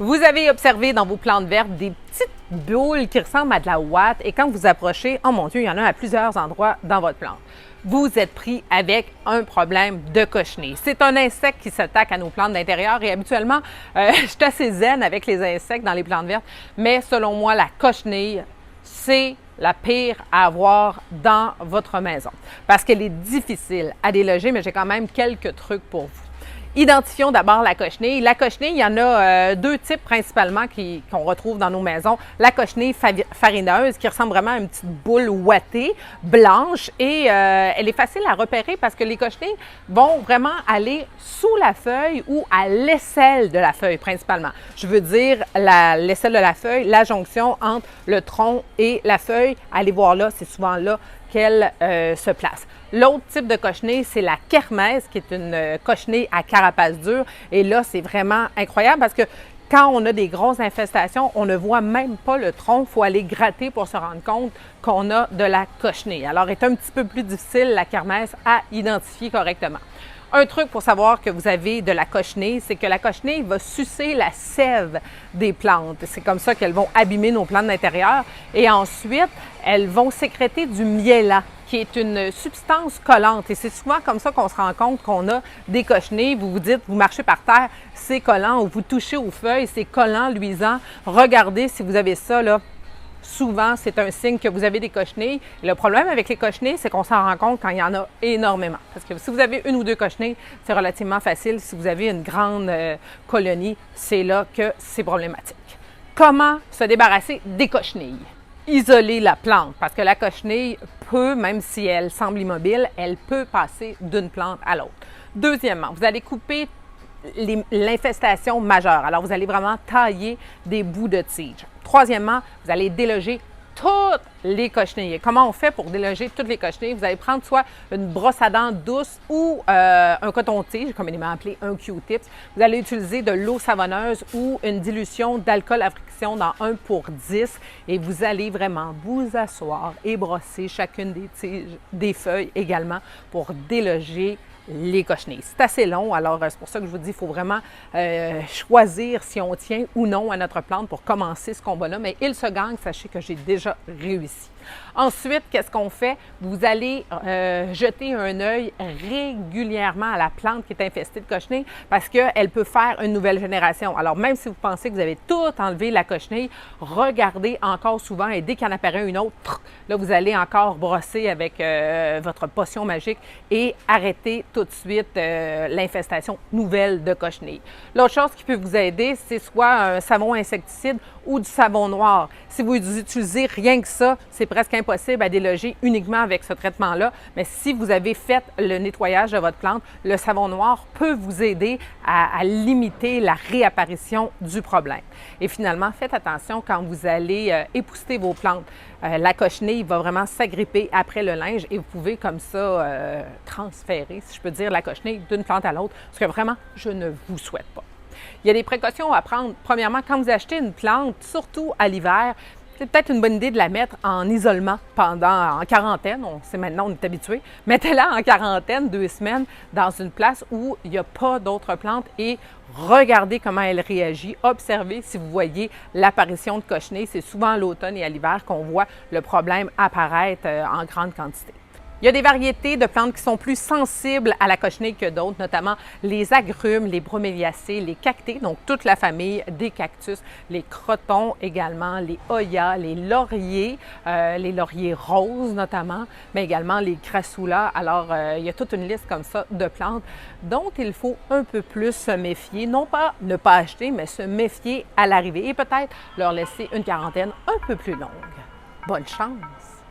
Vous avez observé dans vos plantes vertes des petites boules qui ressemblent à de la ouate et quand vous approchez, oh mon Dieu, il y en a à plusieurs endroits dans votre plante. Vous êtes pris avec un problème de cochenille. C'est un insecte qui s'attaque à nos plantes d'intérieur et habituellement, je suis assez zen avec les insectes dans les plantes vertes, mais selon moi, la cochenille, c'est la pire à avoir dans votre maison parce qu'elle est difficile à déloger, mais j'ai quand même quelques trucs pour vous. Identifions d'abord la cochenille. La cochenille, il y en a deux types principalement qu'on retrouve dans nos maisons. La cochenille farineuse qui ressemble vraiment à une petite boule ouatée, blanche et elle est facile à repérer parce que les cochenilles vont vraiment aller sous la feuille ou à l'aisselle de la feuille principalement. Je veux dire l'aisselle de la feuille, la jonction entre le tronc et la feuille. Allez voir là, c'est souvent là qu'elle se place. L'autre type de cochenille, c'est la kermesse, qui est une cochenille à carapace dure. Et là, c'est vraiment incroyable parce que quand on a des grosses infestations, on ne voit même pas le tronc. Il faut aller gratter pour se rendre compte qu'on a de la cochenille. Alors, c'est un petit peu plus difficile, la kermesse, à identifier correctement. Un truc pour savoir que vous avez de la cochenille, c'est que la cochenille va sucer la sève des plantes. C'est comme ça qu'elles vont abîmer nos plantes d'intérieur. Et ensuite, elles vont sécréter du miella, qui est une substance collante. Et c'est souvent comme ça qu'on se rend compte qu'on a des cochenilles. Vous vous dites, vous marchez par terre, c'est collant, ou vous touchez aux feuilles, c'est collant, luisant. Regardez si vous avez ça, là. Souvent, c'est un signe que vous avez des cochenilles. Et le problème avec les cochenilles, c'est qu'on s'en rend compte quand il y en a énormément. Parce que si vous avez une ou deux cochenilles, c'est relativement facile. Si vous avez une grande colonie, c'est là que c'est problématique. Comment se débarrasser des cochenilles? Isoler la plante, parce que la cochenille peut, même si elle semble immobile, elle peut passer d'une plante à l'autre. Deuxièmement, vous allez couper l'infestation majeure. Alors, vous allez vraiment tailler des bouts de tige. Troisièmement, vous allez déloger toutes les cochenilles. Comment on fait pour déloger toutes les cochenilles? Vous allez prendre soit une brosse à dents douce ou un coton-tige, communément appelé un Q-tips. Vous allez utiliser de l'eau savonneuse ou une dilution d'alcool à friction dans 1/10 et vous allez vraiment vous asseoir et brosser chacune des tiges, des feuilles également pour déloger les cochenilles. C'est assez long, alors c'est pour ça que je vous dis qu'il faut vraiment choisir si on tient ou non à notre plante pour commencer ce combat-là, mais il se gagne, sachez que j'ai déjà réussi. Ensuite, qu'est-ce qu'on fait? Vous allez jeter un œil régulièrement à la plante qui est infestée de cochenilles parce qu'elle peut faire une nouvelle génération. Alors, même si vous pensez que vous avez tout enlevé la cochenille, regardez encore souvent et dès qu'il en apparaît une autre, là, vous allez encore brosser avec votre potion magique et arrêter tout de suite l'infestation nouvelle de cochenilles. L'autre chose qui peut vous aider, c'est soit un savon insecticide ou du savon noir. Si vous utilisez rien que ça, c'est presque impossible à déloger uniquement avec ce traitement-là. Mais si vous avez fait le nettoyage de votre plante, le savon noir peut vous aider à limiter la réapparition du problème. Et finalement, faites attention quand vous allez épousseter vos plantes. La cochenille va vraiment s'agripper après le linge et vous pouvez comme ça transférer, si je peux dire, la cochenille d'une plante à l'autre, ce que vraiment, je ne vous souhaite pas. Il y a des précautions à prendre. Premièrement, quand vous achetez une plante, surtout à l'hiver, c'est peut-être une bonne idée de la mettre en isolement en quarantaine. Maintenant, on est habitué. Mettez-la en quarantaine 2 semaines dans une place où il n'y a pas d'autres plantes et regardez comment elle réagit. Observez si vous voyez l'apparition de cochenilles. C'est souvent à l'automne et à l'hiver qu'on voit le problème apparaître en grande quantité. Il y a des variétés de plantes qui sont plus sensibles à la cochenille que d'autres, notamment les agrumes, les broméliacées, les cactés, donc toute la famille des cactus, les crotons également, les oyas, les lauriers roses notamment, mais également les crassoulas. Alors, il y a toute une liste comme ça de plantes dont il faut un peu plus se méfier, non pas ne pas acheter, mais se méfier à l'arrivée et peut-être leur laisser une quarantaine un peu plus longue. Bonne chance!